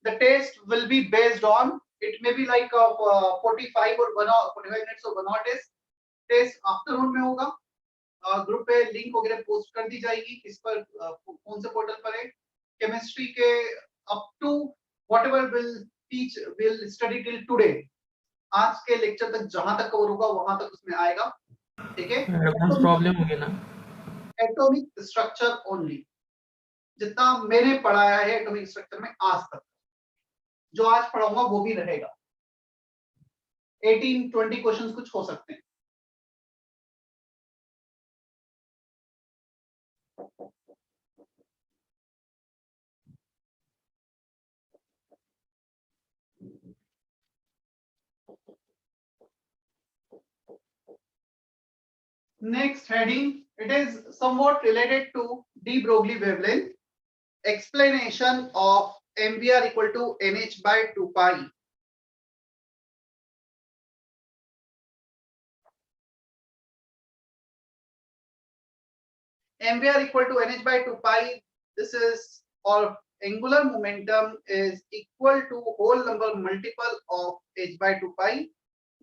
The test will be based on, it may be like 45 or 45 minutes or 1 hour test. Test afternoon में होगा, group पे link वगैरह post कर दी जाएगी, किस पर कौन से पोर्टल पर है। केमिस्ट्री के up to whatever will teach will study till today, आज के लेक्चर तक जहां तक कवर होगा वहां तक उसमें आएगा। ठीक है, प्रॉब्लम होगी ना, एटॉमिक स्ट्रक्चर ओनली, जितना मैंने पढ़ाया है एटॉमिक स्ट्रक्चर में आज तक, जो आज पढ़ाऊंगा वो भी रहेगा। 18-20 क्वेश्चंस कुछ हो सकते हैं। Next heading, it is somewhat related to de Broglie wavelength. Explanation of MVR equal to NH by 2 pi. MVR equal to NH by 2 pi. This is, or angular momentum is equal to whole number multiple of h by 2 pi.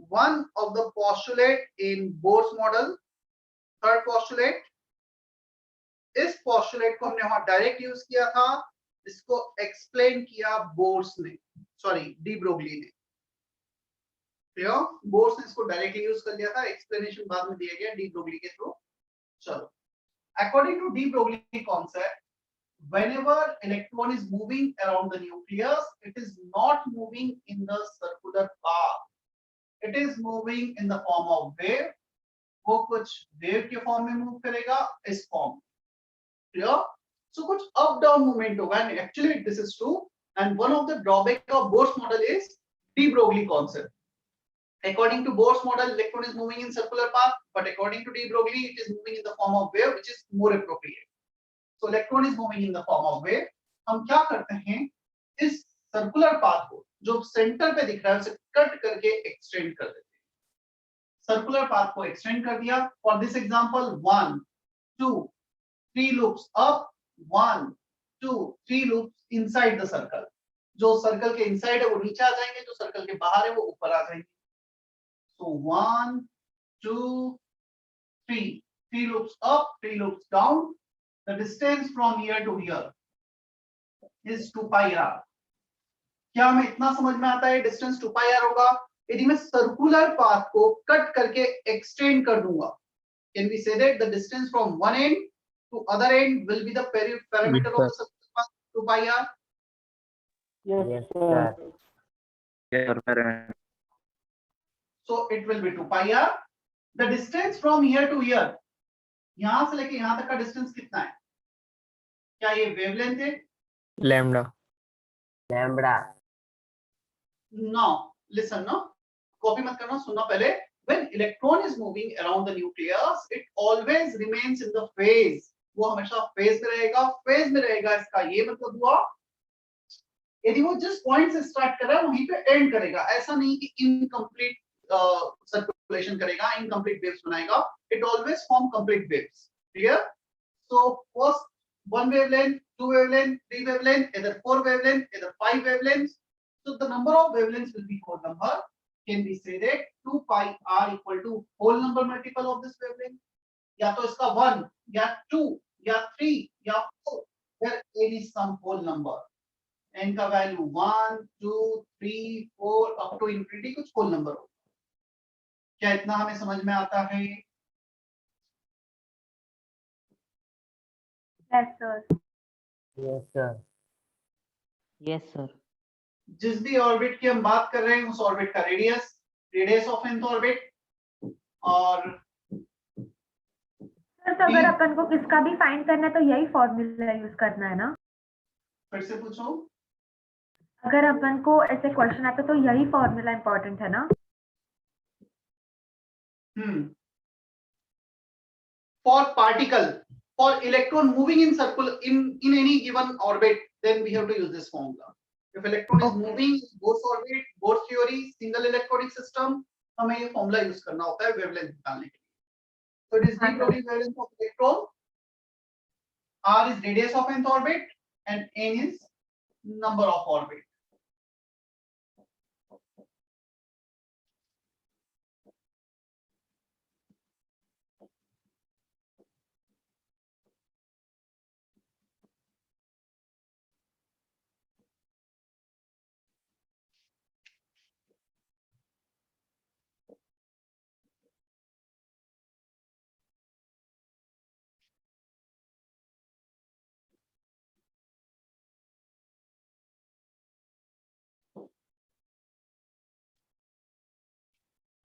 One of the postulate in Bohr's model. Third postulate, इस postulate को हमने वहां direct use किया था, इसको explain किया bourse ने, sorry de Broglie ने। बोर्स ने इसको डायरेक्टली यूज कर लिया था, एक्सप्लेनेशन बाद में दिया गया डी ब्रोगली के थ्रू। चलो, according to de Broglie concept, whenever electron is moving around the nucleus, it is not moving in the circular path, it is moving in the form of wave। वो कुछ wave के form में move करेगा, इस form, clear. So कुछ up down movement होगा, and actually this is true, and one of the drawback of Bohr's model is de Broglie concept. According to Bohr's model, electron is moving in circular path, but according to de Broglie, it is moving in the form of wave, which is more appropriate. So electron is moving in the form of wave. हम क्या करते हैं, इस circular path को जो centre पे दिख रहा है उसे कट करके एक्सटेंड कर देते हैं। सर्कुलर पाथ को एक्सटेंड कर दिया। For this example 1 2 3 loops up, 1 2 3 loops inside the circle. जो सर्कल के इनसाइड है वो नीचे आ जाएंगे, जो सर्कल के बाहर है वो ऊपर आ जाएंगे। सो 1 2 3 3 loops up, 3 loops down. The distance from here to here is 2 pi r. क्या हमें इतना समझ में आता है, डिस्टेंस 2 pi r होगा यदि मैं सर्कुलर पाथ को कट करके एक्सटेंड कर दूंगा। Can we say that the distance from one end to other end will be the parameter of the circular path 2 pi r? Yes, sir. Yes, sir. So it will be 2 pi r. The distance from here to here, यहां से लेके यहां तक का distance कितना है? क्या ये वेवलेंथ है? Lambda. Lambda. No, listen, no, copy मत करना, सुनना पहले। When electron is moving around the nucleus, it always remains in the phase. वो हमेशा फेज में रहेगा, फेज में रहेगा। इसका ये मतलब हुआ यदि वो जिस पॉइंट से स्टार्ट कर रहा है वहीं पे एंड करेगा। ऐसा नहीं कि इनकम्प्लीट सर्कुलेशन करेगा, इनकम्प्लीट वेव्स बनाएगा। It always form complete waves. Clear? So first 1 wavelength, 2 wavelength, 3 wavelength, either 4 wavelength, either 5 wavelengths. So the number of wavelengths will be whole number. Can we say that 2 pi r equal to whole number multiple of this wavelength? या तो इसका 1 या 2 या 3 या 4, there is some whole number. n का value 1 2 3 4 up to infinity कुछ whole number हो। क्या इतना हमें समझ में आता है? Yes, sir. Yes, sir. Yes, sir. जिस भी ऑर्बिट की हम बात कर रहे हैं उस ऑर्बिट का radius, radius of nth orbit, और सर तो अगर अपन को किसका भी फाइंड करना है तो यही फॉर्मूला यूज करना है ना? फिर से पूछो। अगर अपन को ऐसे क्वेश्चन आता तो यही फॉर्मूला इंपॉर्टेंट है ना? For particle, for electron moving in circle in any given orbit, then we have to use this formula. If electron is moving in Bohr's orbit, Bohr's theory, single electronic system, हमें ये formula use करना होता है wavelength निकालने के लिए। So it is de Broglie wavelength of electron, r is radius of nth orbit, and n is number of orbit.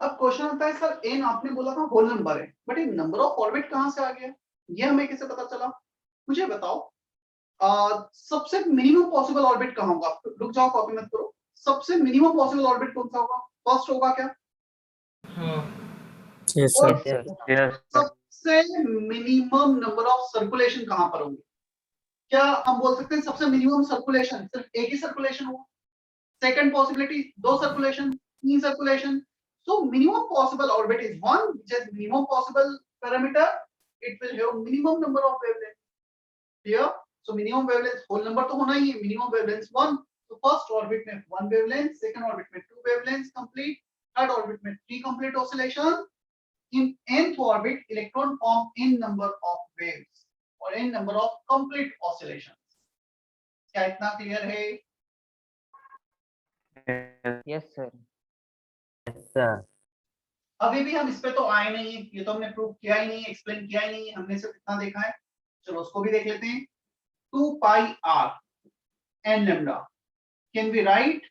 अब question आता है सर एन आपने बोला था होल नंबर है, बट ये नंबर ऑफ ऑर्बिट कहाँ से आ गया, ये हमें कैसे पता चला? मुझे बताओ सबसे मिनिमम पॉसिबल ऑर्बिट कहाँ होगा? रुक जाओ, कॉपी मत करो। सबसे मिनिमम पॉसिबल ऑर्बिट कौन सा होगा? फर्स्ट होगा क्या? यस और सर। Yes, sir. सबसे मिनिमम नंबर ऑफ सर्कुलेशन कहाँ पर होंगे? क्या हम बोल सकते हैं सबसे मिनिमम सर्कुलेशन सिर्फ एक ही सर्कुलेशन होगा? सेकंड पॉसिबिलिटी दो सर्कुलेशन, तीन circulation. So minimum possible orbit is one, which is minimum possible parameter. It will have minimum number of wavelengths. Here, so minimum wavelength whole number तो होना ही है, minimum wavelength one. So first orbit में one wavelength, second orbit में two wavelengths complete, third orbit में three complete oscillation. In nth orbit, electron form n number of waves और n number of complete oscillations. क्या इतना clear है? Yes, sir. Yes sir. अभी भी हम इस पे तो आए नहीं है, ये तो हमने प्रूव किया ही नहीं, एक्सप्लेन किया ही नहीं, हमने सिर्फ इतना देखा है। चलो उसको भी देख लेते हैं। 2 pi r n lambda, can we write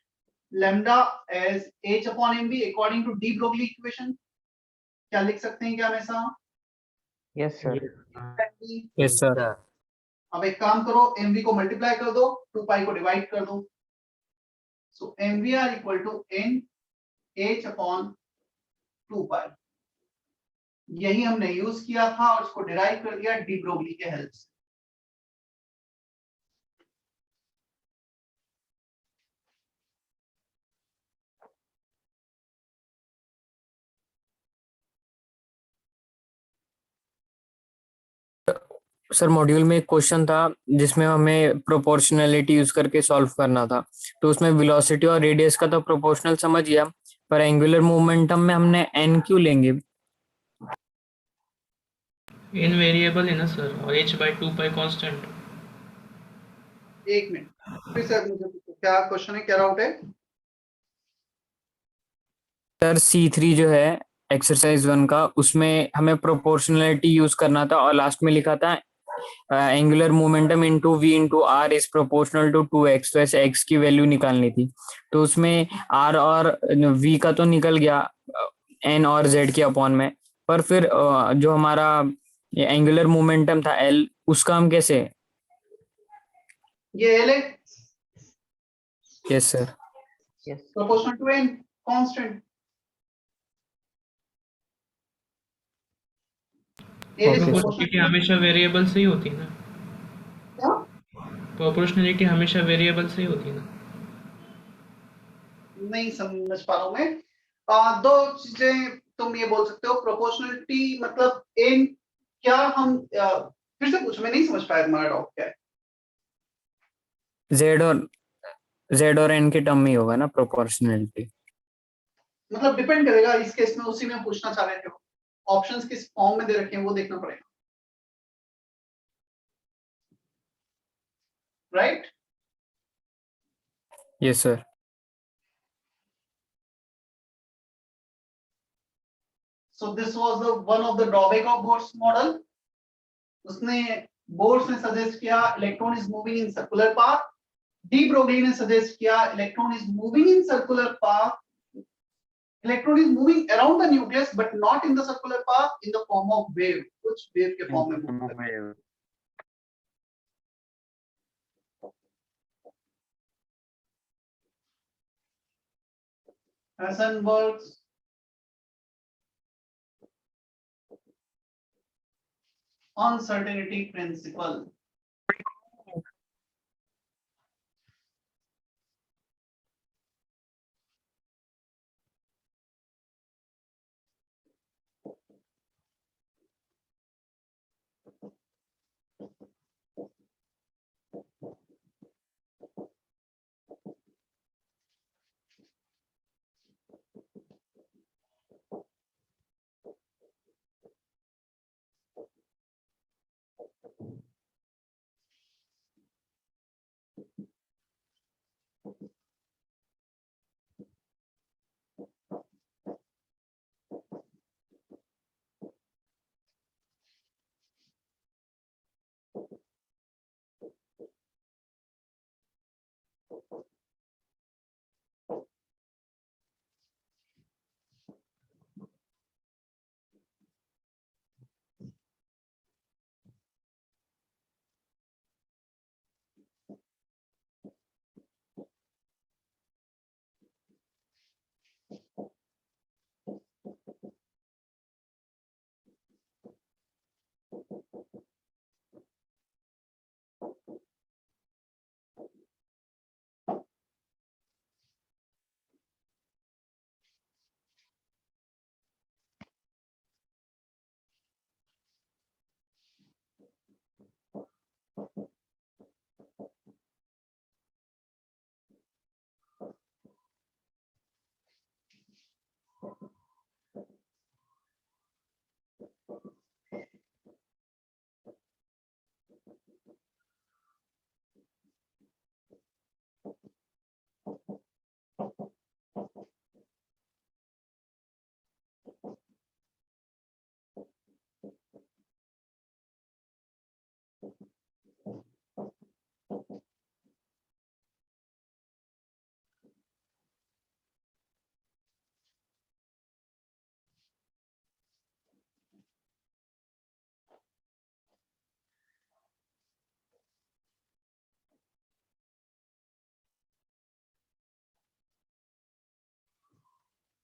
lambda as h upon mv according to de Broglie equation? क्या लिख सकते हैं क्या हम ऐसा? Yes, sir. Yes sir. अब एक काम करो, mv को मल्टीप्लाई कर दो, 2 pi को डिवाइड कर दो। So mvr equal to n h upon 2 pi। यही हमने यूज किया था और इसको डिराइव कर दिया डी ब्रोगली के हेल्प से। सर मॉड्यूल में एक क्वेश्चन था जिसमें हमें प्रोपोर्शनैलिटी यूज करके सॉल्व करना था, तो उसमें वेलोसिटी और रेडियस का तो प्रोपोर्शनल समझ गया, पर एंगुलर मोमेंटम में हमने एन क्यों लेंगे? एन वेरिएबल है ना सर, और h बाई 2 पाई कांस्टेंट। एक मिनट, फिर से मुझे पूछो, क्या क्वेश्चन है, क्या डाउट है? सर C3 जो है एक्सरसाइज 1 का, उसमें हमें प्रोपोर्शनैलिटी यूज करना था और लास्ट में लिखा था angular momentum into v into r is proportional to 2x, तो ऐसे x की वैल्यू निकालनी थी। तो उसमें r और v का तो निकल गया n और z के अपॉन में, पर फिर जो हमारा एंगुलर मोमेंटम था l, उसका हम कैसे? ये एल है, yes sir. Yes. Proportional to N, constant. L is Okay, sir. Proportionality हमेशा वेरिएबल से ही होती है ना। क्या? प्रोपोर्शनलिटी हमेशा वेरिएबल से ही होती है ना। नहीं समझ पा रहा हूं मैं। दो चीजें तुम ये बोल सकते हो, प्रोपोर्शनलिटी मतलब एन, क्या हम फिर से पूछो, मैं नहीं समझ पाया तुम्हारा डाउट क्या है। z और n के टर्म में ही होगा ना प्रोपोर्शनैलिटी? मतलब डिपेंड करेगा इस केस में, उसी में पूछना चाह रहे थे। ऑप्शंस किस फॉर्म में दे रखे हैं वो देखना पड़ेगा, right? Yes sir. So this was the one of the drawback of Bohr's model. उसने बोर्स ने सजेस्ट किया electron is moving in circular path, de Broglie ने सजेस्ट किया electron is moving in circular path, electron is moving around the nucleus but not in the circular path, in the form of wave, कुछ wave के form में move करता है। Heisenberg's uncertainty principle.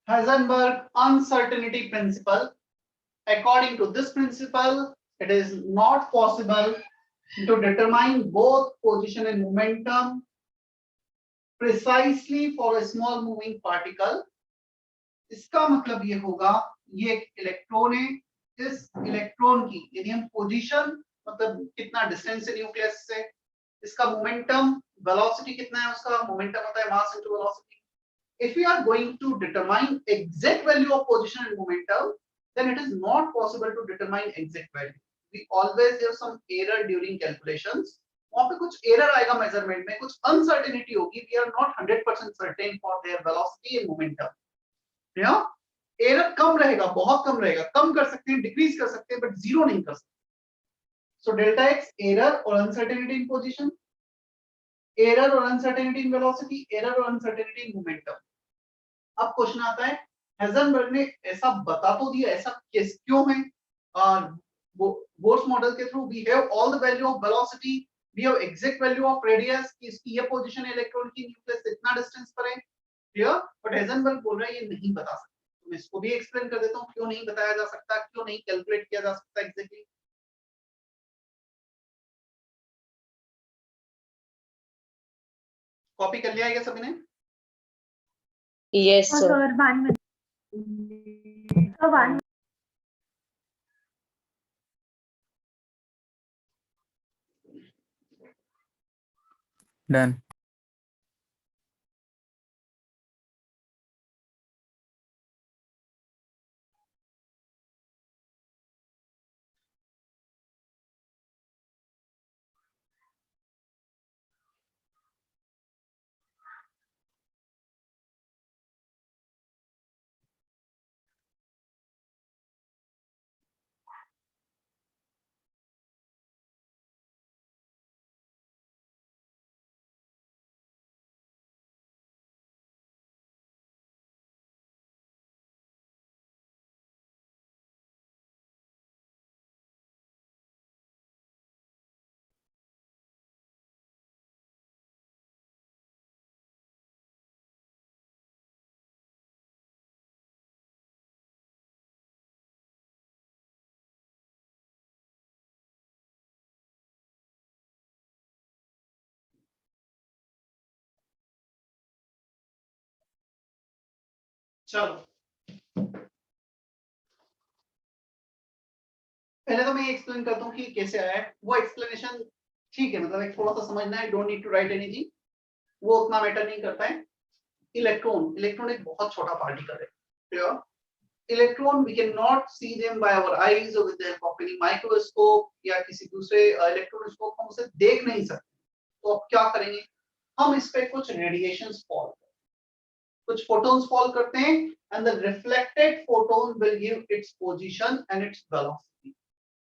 Heisenberg uncertainty principle. According to this principle, it is not possible to determine both position and momentum precisely for a small moving particle. इसका मतलब ये होगा, ये एक इलेक्ट्रॉन है, इस इलेक्ट्रॉन की यदि हम पोजीशन मतलब कितना डिस्टेंस है न्यूक्लियस से, इसका मोमेंटम वेलोसिटी कितना है, उसका मोमेंटम होता है mass into velocity. If we are going to determine exact value of position and momentum, then it is not possible to determine exact value. We always have some error during calculations. वहाँ पे कुछ error आएगा measurement में, कुछ uncertainty होगी. We are not 100% certain for their velocity and momentum. Yeah? Error कम रहेगा, बहुत कम रहेगा. कम कर सकते हैं, decrease कर सकते हैं, but zero नहीं कर सकते. So delta x error or uncertainty in position, error or uncertainty in velocity, error or uncertainty in momentum. अब क्वेश्चन आता है, हेजनबर्ग ने ऐसा बता तो दिया, ऐसा केस क्यों है? बोर्स मॉडल के through we have all the value of velocity, we have exact value of radius कि इसकी ये पोजीशन है इलेक्ट्रॉन की न्यूक्लियस से इतना डिस्टेंस पर है, क्लियर. बट हेजनबर्ग बोल रहा है ये नहीं बता सकते. तो मैं इसको भी एक्सप्लेन कर देता हूँ क्यों नहीं बताया जा सकता, क्यों नहीं कैलकुलेट किया जा सकता एग्जैक्टली. कॉपी कर लिया है क्या सभी ने? Yes, sir. Sir, 1 minute. Sir, 1 minute. Done. चलो पहले तो मैं एक्सप्लेन करता हूँ कि कैसे आया है. वो एक्सप्लेनेशन ठीक है, मतलब एक थोड़ा सा समझना है, don't need to write anything, वो उतना मैटर नहीं करता है. इलेक्ट्रॉन एक बहुत छोटा पार्टिकल है, clear. Electron we can not see them by our eyes और with the help of any microscope या किसी दूसरे इलेक्ट्रोस्कोप, हम उसे देख नहीं सकते. तो अब क्या करेंगे, हम इस पे कुछ रेडिएशंस फॉल, कुछ photons फॉल करते हैं, and the reflected photon will give its position and its velocity.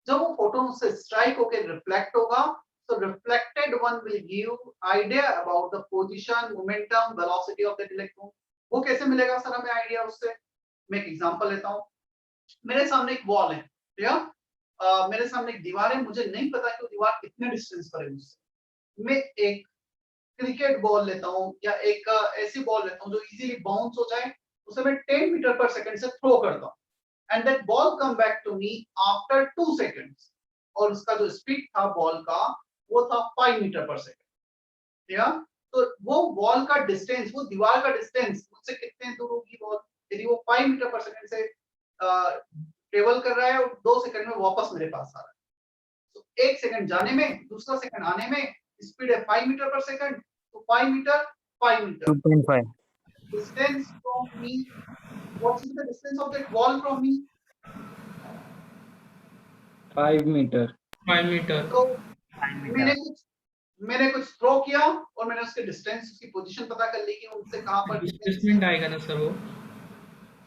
जब वो photon उससे strike होके reflect होगा, so reflected one will give idea about the position, momentum, velocity of that electron. वो कैसे मिलेगा सर हमें आइडिया उससे? मैं एक एग्जांपल लेता हूँ. मेरे सामने एक वॉल है, ठीक. मेरे सामने एक दीवार है, मुझे नहीं पता कि वो दीवार कितने डिस्टेंस पर है मुझसे. मैं एक क्रिकेट बॉल लेता हूँ या एक ऐसी बॉल लेता हूँ जो इजीली बाउंस हो जाए, उसे मैं 10 मीटर पर सेकंड से थ्रो करता हूँ, and that ball come back to me after 2 seconds, और उसका जो स्पीड था बॉल का वो था 5 मीटर पर सेकंड. ठीक. तो वो बॉल का डिस्टेंस, वो दीवार का डिस्टेंस मुझसे कितने दूर होगी बॉल, यदि वो 5 मीटर पर सेकंड से ट्रेवल कर रहा है और 2 सेकंड में वापस मेरे पास आ रहा है. तो 1 सेकंड जाने में, दूसरा सेकंड आने में स्पीड है 5 मीटर पर सेकंड, तो 5 metre 2.5. distance from me, what is the distance of that wall from me? 5 meter. 5 meter. तो मैंने कुछ थ्रो किया और मैंने उसके डिस्टेंस, उसकी पोजीशन पता कर ली कि उनसे कहां पर डिस्प्लेसमेंट आएगा ना सर वो.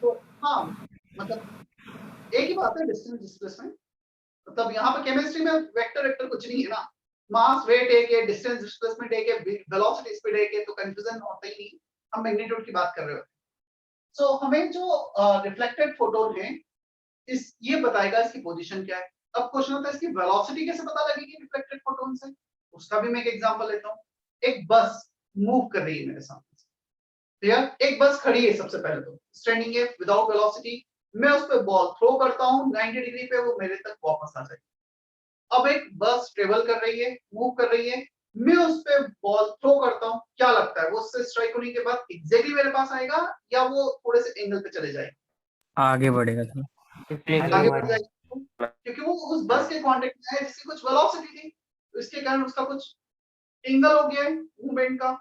तो हाँ, मतलब एक ही बात है डिस्टेंस डिस्प्लेसमेंट. मतलब यहाँ पर केमिस्ट्री में वेक्टर कुछ नहीं है ना, मास वेट एक है, डिस्टेंस डिस्प्लेसमेंट एक है, वेलोसिटी स्पीड एक है, तो कंफ्यूजन होता ही नहीं. हम मैग्नीट्यूड की बात कर रहे होते हैं. सो हमें जो रिफ्लेक्टेड फोटोन है, इस ये बताएगा इसकी पोजीशन क्या है. अब क्वेश्चन होता है इसकी वेलोसिटी कैसे पता लगेगी रिफ्लेक्टेड फोटोन से, उसका भी मैं एक एग्जांपल लेता हूँ. एक बस मूव कर रही है मेरे सामने, क्लियर? एक बस खड़ी है सबसे पहले तो स्टैंडिंग है विदाउट वेलोसिटी, मैं उस पर बॉल थ्रो करता हूँ 90 डिग्री पे, वो मेरे तक वापस आ जाएगी। अब एक बस ट्रेवल कर रही है, मूव कर रही है, मैं उस पे बॉल थ्रो करता हूँ, क्या लगता है वो उससे स्ट्राइक होने के बाद एग्जैक्टली मेरे पास आएगा या वो थोड़े से एंगल पे चले जाएगा? आगे बढ़ेगा था। आगे बढ़ जाएगी, क्योंकि वो उस बस के कांटेक्ट में है जिसकी कुछ वेलोसिटी थी, तो इसके कारण उसका कुछ एंगल हो गया है मूवमेंट का,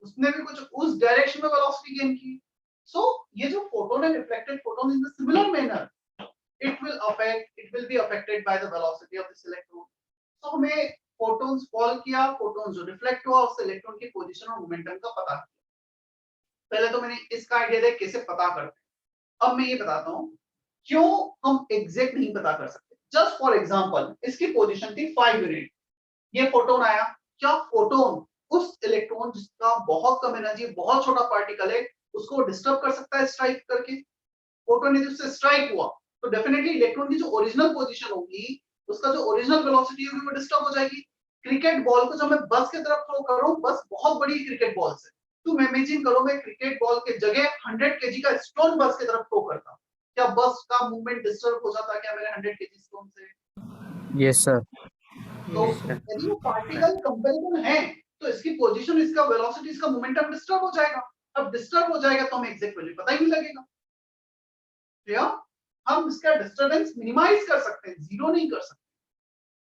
उसने भी कुछ उस डायरेक्शन में वेलोसिटी गेन की। सो ये जो फोटोन है, reflected photon in the similar manner it will be affected by the velocity of this electron. तो हमें फोटॉन्स फॉल किया, फोटॉन्स जो रिफ्लेक्ट हुआ, उससे इलेक्ट्रॉन की पोजीशन और मोमेंटम का पता किया। पहले तो मैंने इसका आइडिया दिया कैसे पता करते हैं, अब मैं ये बताता हूँ क्यों हम एग्जैक्ट नहीं पता कर सकते। जस्ट फॉर एग्जांपल इसकी पोजीशन थी 5 यूनिट, ये फोटोन आया, क्या फोटोन उस इलेक्ट्रॉन जिसका बहुत कम एनर्जी, बहुत छोटा पार्टिकल है, उसको डिस्टर्ब कर सकता है स्ट्राइक करके? फोटोन यदि उससे स्ट्राइक हुआ तो डेफिनेटली इलेक्ट्रॉन की जो ओरिजिनल पोजीशन होगी, उसका जो ओरिजिनल वेलोसिटी होगी वो डिस्टर्ब हो जाएगी। क्रिकेट बॉल को जब मैं बस की तरफ थ्रो कर रहा हूं, बस बहुत बड़ी क्रिकेट बॉल से, तुम इमेजिन करो मैं क्रिकेट बॉल के जगह 100 केजी का स्टोन बस की तरफ थ्रो करता, क्या बस का मूवमेंट डिस्टर्ब हो जाता क्या मेरे 100 केजी स्टोन से? Yes sir. तो यदि वो पार्टिकल कंपैरेबल है तो इसकी पोजीशन, इसका वेलोसिटी, इसका मोमेंटम डिस्टर्ब हो जाएगा। अब डिस्टर्ब हो जाएगा तो हमें एग्जैक्ट वैल्यू पता ही नहीं लगेगा। क्लियर? हम इसका डिस्टरबेंस मिनिमाइज कर सकते हैं, जीरो नहीं कर सकते,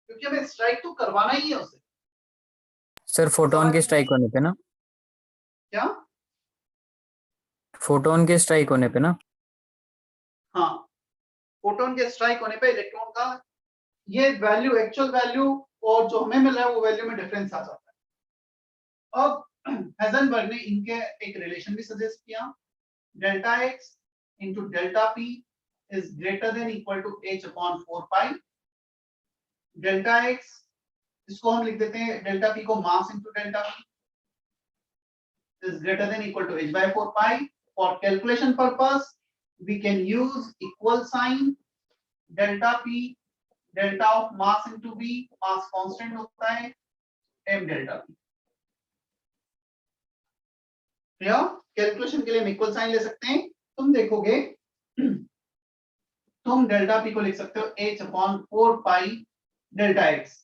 क्योंकि हमें स्ट्राइक तो करवाना ही है उसे। सर फोटोन के स्ट्राइक होने पे ना, क्या? फोटोन के स्ट्राइक होने पे ना, हाँ, फोटोन के स्ट्राइक होने पे इलेक्ट्रॉन का ये वैल्यू, एक्चुअल वैल्यू और जो हमें मिल रहा है वो वैल्यू में डिफरेंस आ जाता है। अब हेजनबर्ग ने इनके एक रिलेशन भी सजेस्ट किया, delta X into delta P is greater than equal to h upon 4 pi. Delta X, इसको हम लिख देते हैं डेल्टा पी को mass into delta P, is greater than equal to h by 4 pi. For calculation purpose, we can use equal sign delta p, delta of mass into v, mass constant होता है m delta p. Clear? Calculation के लिए हम equal sign ले सकते हैं। तुम देखोगे तुम डेल्टा p को लिख सकते हो h upon 4 pi delta x.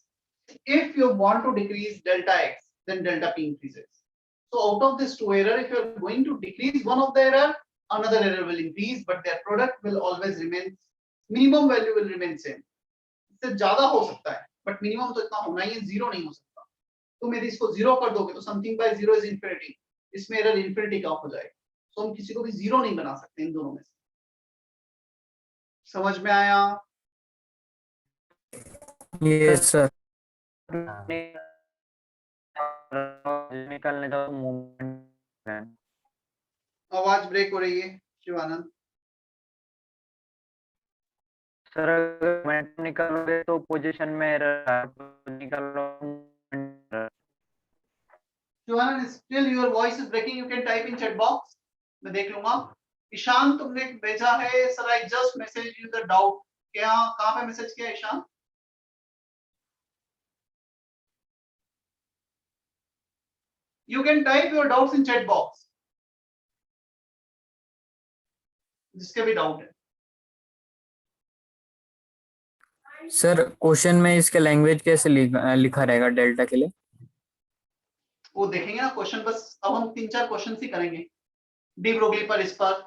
If you want to decrease delta x, then delta p increases. So out of this two error, if you are going to decrease one of the error, another error will increase, but their product will always remain, minimum value will remain same. इससे ज्यादा हो सकता है, but minimum तो इतना होना ही है, zero नहीं हो सकता। तुम यदि इसको जीरो कर दोगे तो something by zero is infinity, इसमें error infinity का हो जाएगा। तो हम किसी को भी जीरो नहीं बना सकते इन दोनों में से। समझ में आया? Yes sir. निकलने का मूवमेंट आवाज ब्रेक हो रही है शिवानंद। सर, अगर मूवमेंट निकलोगे तो पोजीशन में एरर निकलो। Shivanand, still your voice is breaking, you can type in chat box, मैं देख लूंगा। ईशान तुमने भेजा है, sir I just message you the doubt, क्या कहां पे मैसेज किया Ishan? You can type your doubts in chat box, जिसके भी डाउट है। सर क्वेश्चन में इसके लैंग्वेज कैसे लिखा रहेगा डेल्टा के लिए? वो देखेंगे ना क्वेश्चन, बस अब हम 3-4 क्वेश्चन ही करेंगे डी ब्रोगली पर, इस पर।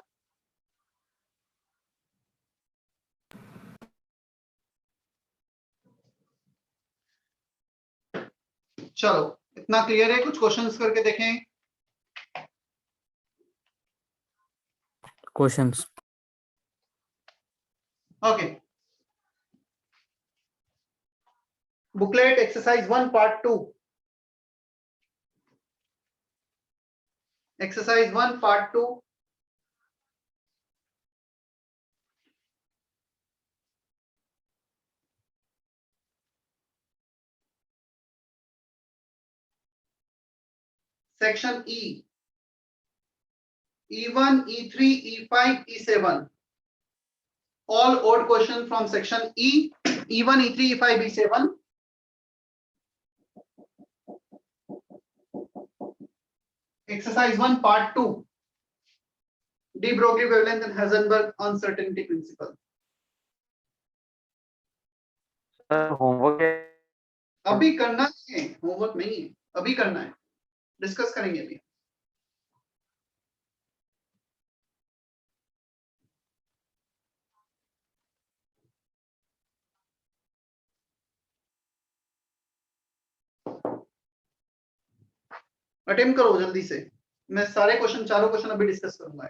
चलो इतना क्लियर है, कुछ क्वेश्चंस करके देखें। Questions okay, booklet exercise 1 part 2, exercise 1 part 2। Section E, E1, E3, E5, E7, all odd question from section E, E1, E3, E5, E7. Exercise 1 part 2, de Broglie wavelength and Heisenberg uncertainty principle. Sir homework अभी करना है, homework नहीं है, अभी करना है, discuss करेंगे अभी. अटेम्प्ट करो जल्दी से, मैं सारे क्वेश्चन, चारों क्वेश्चन अभी डिस्कस करूंगा.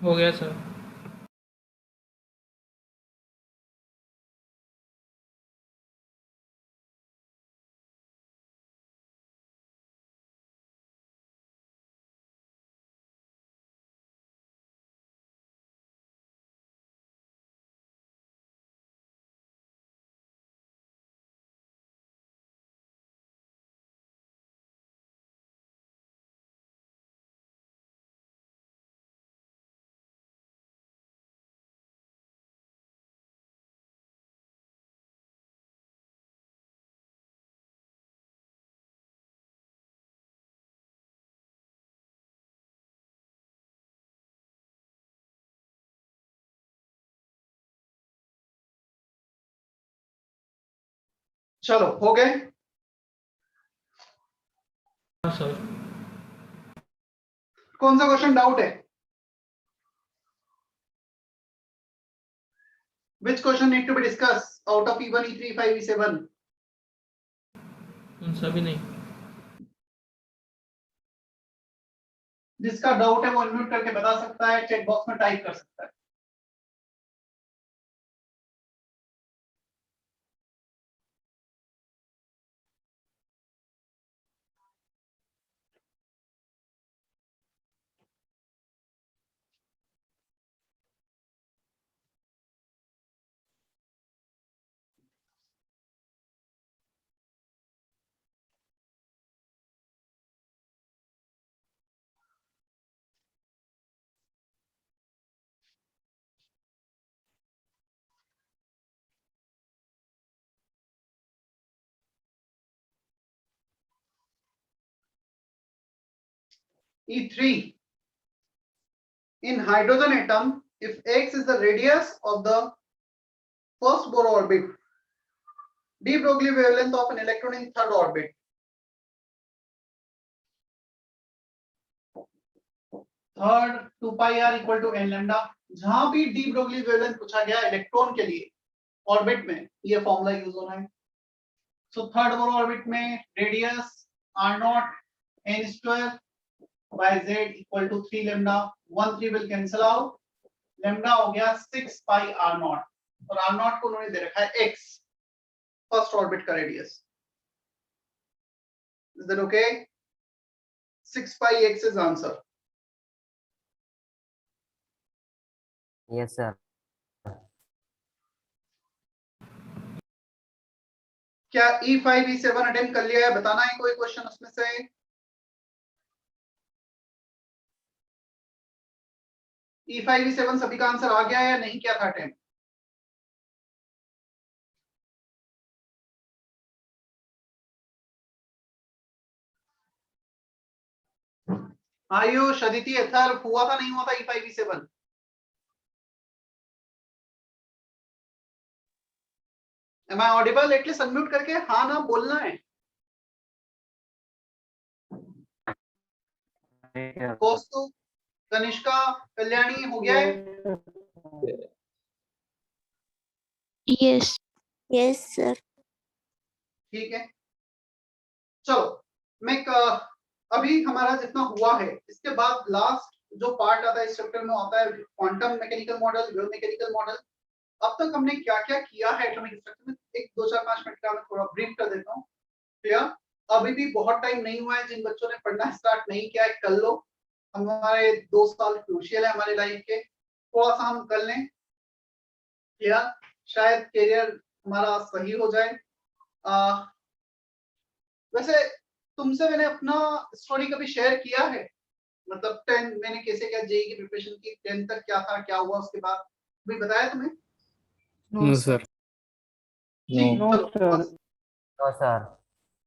हो गया सर. चलो हो गए. हाँ सर. कौन सा क्वेश्चन डाउट है? Which question need to be discussed? out of E1, E3, E5, E7? उन सभी नहीं। जिसका डाउट है वो अनम्यूट करके बता सकता है, चैट बॉक्स में टाइप कर सकता है। E3. In hydrogen atom, if x is the radius of the first Bohr orbit, de Broglie wavelength of an electron in third orbit. Third 2 pi r equal to n lambda. जहां भी de Broglie wavelength पूछा गया electron के लिए orbit में, ये formula use होना है। So third Bohr orbit में radius r naught n square by z equal to 3 lambda. 1 3 will cancel out. Lambda हो गया 6 pi r naught और r naught को उन्होंने दे रखा है x, फर्स्ट ऑर्बिट का radius. Is that okay? 6 pi x is answer. Yes, sir. क्या E5 E7 attempt कर लिया है? बताना है कोई क्वेश्चन उसमें से। E5 E7 सभी का आंसर आ गया है या नहीं किया था अटेम्प्ट? आयुष, अदिति, अथर्व, हुआ था नहीं हुआ था E5 E7? Am I audible? At least unmute करके हाँ ना बोलना है। कौस्तुभ, कनिष्का, कल्याणी, हो गया है? Yes. Yes, sir. ठीक है, चलो मैं अभी हमारा जितना हुआ है इसके बाद लास्ट जो पार्ट आता है इस चैप्टर में होता है quantum mechanical model, wave mechanical model. अब तक हमने क्या क्या किया है एटॉमिक स्ट्रक्चर में, एक 2-4-5 मिनट का मैं थोड़ा ब्रीफ कर देता हूँ। क्लियर? अभी भी बहुत टाइम नहीं हुआ है, जिन बच्चों ने पढ़ना स्टार्ट नहीं किया है कर लो। हमारे 2 साल क्रूशियल है हमारे लाइफ के, थोड़ा सा हम कर लें। क्लियर? शायद करियर हमारा सही हो जाए। वैसे तुमसे मैंने अपना स्टोरी कभी शेयर किया है, मतलब 10 मैंने कैसे क्या जेई की प्रिपरेशन की, 10 तक क्या था क्या हुआ उसके बाद भी बताया तुम्हें? No sir. जी, No, चलो sir. No, sir.